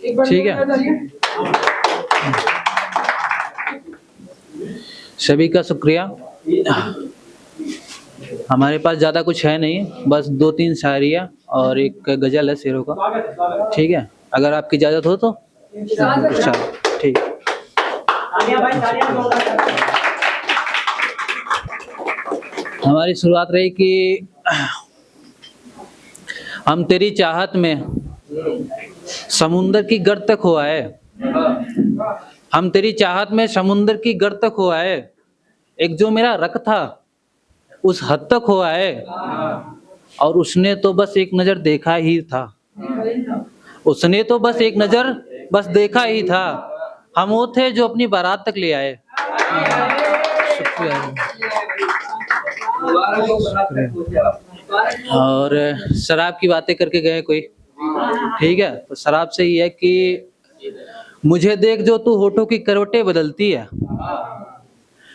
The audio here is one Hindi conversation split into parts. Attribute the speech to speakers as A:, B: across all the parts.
A: ठीक है, सभी का शुक्रिया। हमारे पास ज़्यादा कुछ है नहीं, बस 2-3 शायरिया और एक गज़ल है शेरों का। ठीक है, अगर आपकी इजाज़त हो तो अच्छा, ठीक। हमारी शुरुआत रही कि हम तेरी चाहत में समुंदर की गर्त तक हो आए, हम तेरी चाहत में समुंदर की गर्त तक हो आए, एक जो मेरा रख था उस हद तक हो आए, और उसने तो बस एक नज़र देखा ही था, उसने तो बस एक नज़र बस देखा ही था, हम वो थे जो अपनी बारात तक ले आए। शुक्रिया। और शराब की बातें करके गए कोई, ठीक है, तो शराब से ये है कि मुझे देख जो तू होठों की करवटें बदलती है,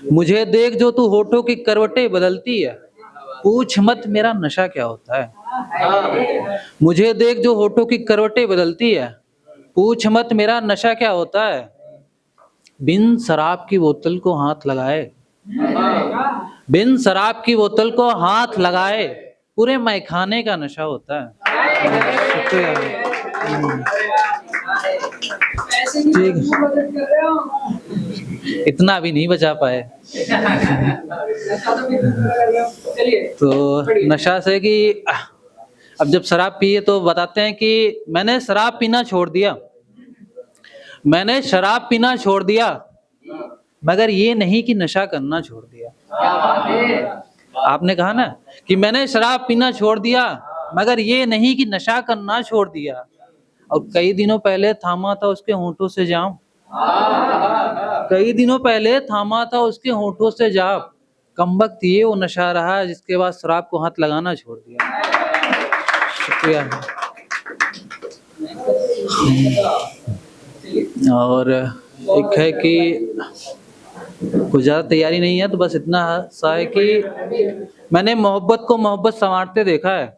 A: मुझे देख जो तू होठों की करवटें बदलती है, पूछ मत मेरा नशा क्या होता है। मुझे देख जो होठों की करवटें बदलती है, पूछ मत मेरा नशा क्या होता है। बिन शराब की बोतल को हाथ लगाए, बिन शराब की बोतल को हाथ लगाए, पूरे मैखाने का नशा होता है। शुक्रिया। ठीक, इतना भी नहीं बचा पाए। तो नशा से कि अब जब शराब पिए तो बताते हैं कि मैंने शराब पीना छोड़ दिया, मैंने शराब पीना छोड़ दिया, मगर ये नहीं कि नशा करना छोड़ दिया। आपने कहा ना कि मैंने शराब पीना छोड़ दिया, मगर ये नहीं कि नशा करना छोड़ दिया। और कई दिनों पहले थामा था उसके होंठों से जाम, कई दिनों पहले थामा था उसके होंठों से जाम, कमबख्त ये वो नशा रहा जिसके बाद शराब को हाथ लगाना छोड़ दिया। शुक्रिया। और एक है कि कुछ ज़्यादा तैयारी नहीं है, तो बस इतना सा है कि मैंने मोहब्बत को मोहब्बत संवारते देखा है,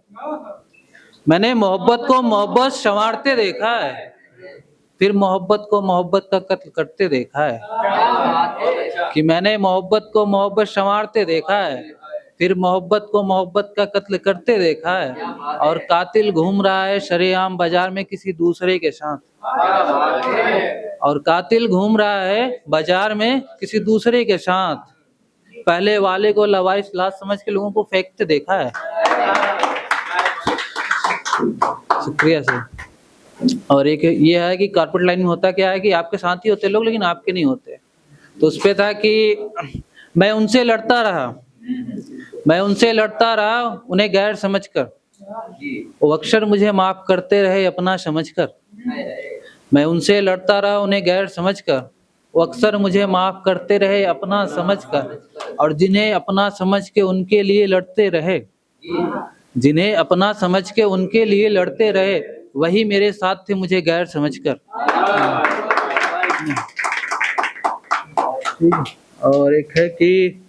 A: मैंने मोहब्बत को मोहब्बत संवारते देखा है, फिर मोहब्बत को मोहब्बत का कत्ल करते देखा है। कि मैंने मोहब्बत को मोहब्बत संवारते देखा है, फिर मोहब्बत को मोहब्बत का कत्ल करते देखा है, और कातिल घूम रहा है शरेआम बाजार में किसी दूसरे के साथ, और कातिल घूम रहा है बाजार में किसी दूसरे के साथ, पहले वाले को लवारिस लाश समझ के लोगों को फेंकते देखा है। शुक्रिया सर। और एक ये है कि कॉर्पोरेट लाइन में होता क्या है कि आपके साथ ही होते लोग लेकिन आपके नहीं होते, तो उस पे था कि मैं उनसे लड़ता रहा, मैं उनसे लड़ता रहा उन्हें गैर समझकर, वो अक्सर मुझे माफ करते रहे अपना समझकर, मैं उनसे लड़ता रहा उन्हें गैर समझकर, वो अक्सर मुझे माफ करते रहे अपना समझकर, और जिन्हें अपना समझ के उनके लिए लड़ते रहे, जिन्हें अपना समझ के उनके लिए लड़ते रहे, वही मेरे साथ थे मुझे गैर समझकर। और एक है कि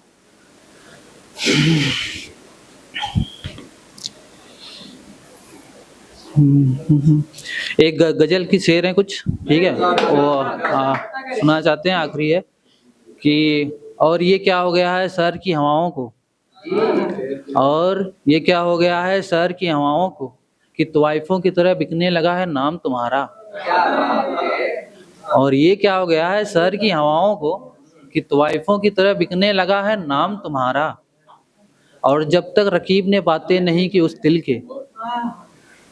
A: एक गजल की शेर है कुछ, ठीक है, वो सुना चाहते हैं, आखिरी है कि और ये क्या हो गया है शहर की हवाओं को, और ये क्या हो गया है शहर की हवाओं को, कि तवाइफों की तरह बिकने लगा है नाम तुम्हारा, और ये क्या हो गया है शहर की हवाओं को, कि तवाइफों की तरह बिकने लगा है नाम तुम्हारा, और जब तक रकीब ने बातें नहीं की उस दिल के,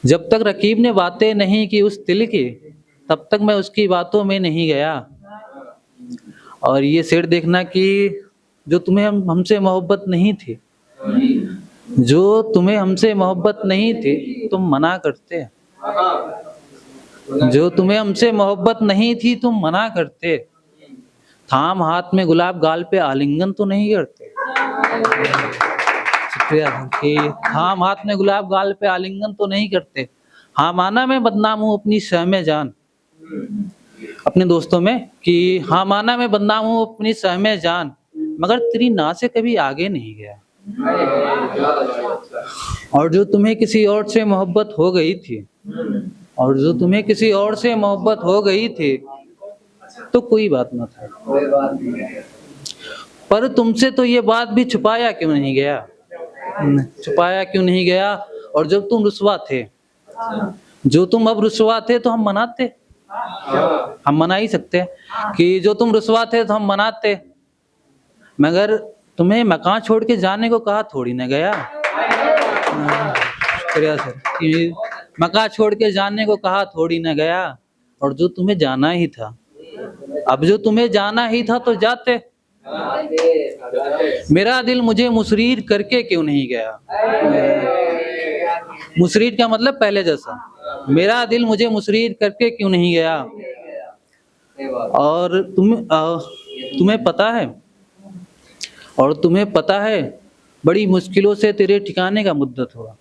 A: जब तक रकीब ने बातें नहीं की उस दिल की, तब तक मैं उसकी बातों में नहीं गया। और ये शेर देखना कि जो तुम्हें हमसे मोहब्बत नहीं थी, जो तुम्हें हमसे मोहब्बत नहीं थी तुम मना करते, जो तुम्हें हमसे मोहब्बत नहीं थी तुम मना करते, थाम हाथ में गुलाब गाल पे आलिंगन तो नहीं करते। शुक्रिया। कि थाम हाथ में गुलाब गाल पे आलिंगन तो नहीं करते, हाँ माना मैं बदनाम हूँ अपनी शह में जान, अपने दोस्तों में कि हाँ माना मैं बदनाम हूँ अपनी शह में जान, मगर तेरी ना से कभी आगे नहीं गया, और जो तुम्हें किसी और से मोहब्बत हो गई थी, और जो तुम्हें किसी और से मोहब्बत हो गई थी तो कोई बात ना था, पर तुमसे तो ये बात भी छुपाया क्यों नहीं गया, छुपाया क्यों नहीं गया। और जब तुम रुसवा थे, जो तुम अब रुसवा थे तो हम मनाते, हम मना ही सकते हैं कि जो तुम रुसवा थे तो हम मनाते, मगर तुम्हें मकान छोड़ के जाने को कहा थोड़ी ना गया। शुक्रिया सर कि मकान छोड़ के जाने को कहा थोड़ी ना गया। और जो तुम्हें जाना ही था, अब जो तुम्हें जाना ही था तो जाते। मेरा दिल मुझे मुसरीर करके क्यों नहीं गया, मुसरीर का मतलब पहले जैसा, मेरा दिल मुझे मुसरीर करके क्यों नहीं गया। और तुम्हें पता है, और तुम्हें पता है बड़ी मुश्किलों से तेरे ठिकाने का मुद्दत हुआ,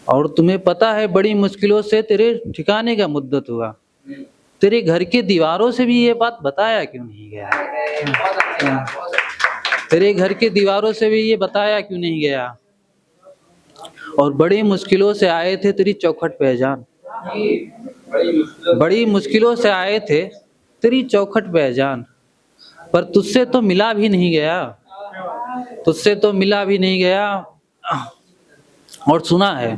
A: और तुम्हें पता है बड़ी मुश्किलों से तेरे ठिकाने का मुद्दत हुआ। तेरे घर के दीवारों से भी ये बात बताया क्यों नहीं गया, तेरे घर के दीवारों से भी ये बताया क्यों नहीं गया। और बड़ी मुश्किलों से आए थे तेरी चौखट पे जान, बड़ी मुश्किलों से आए थे तेरी चौखट पे जान, पर तुझसे तो मिला भी नहीं गया, तुझसे तो मिला भी नहीं गया। और सुना है,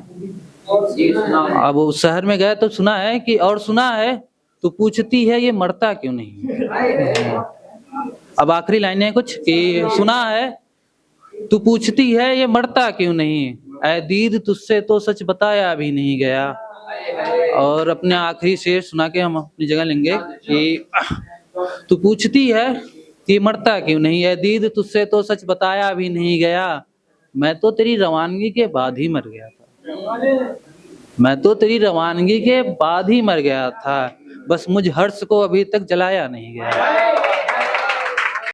A: अब उस शहर में गए तो सुना है कि, और सुना है तू पूछती है ये मरता क्यों नहीं। अब आखिरी लाइनें कुछ कि सुना है तू पूछती है ये मरता क्यों नहीं, ऐ दीद तुझसे तो सच बताया भी नहीं गया। और अपने आखिरी शेर सुना के हम अपनी जगह लेंगे कि तू पूछती है कि मरता क्यों नहीं, ऐ दीद तुझसे तो सच बताया भी नहीं गया। मैं तो तेरी रवानगी के बाद ही मर गया था, मैं तो तेरी रवानगी के बाद ही मर गया था, बस मुझ हर्ष को अभी तक जलाया नहीं गया।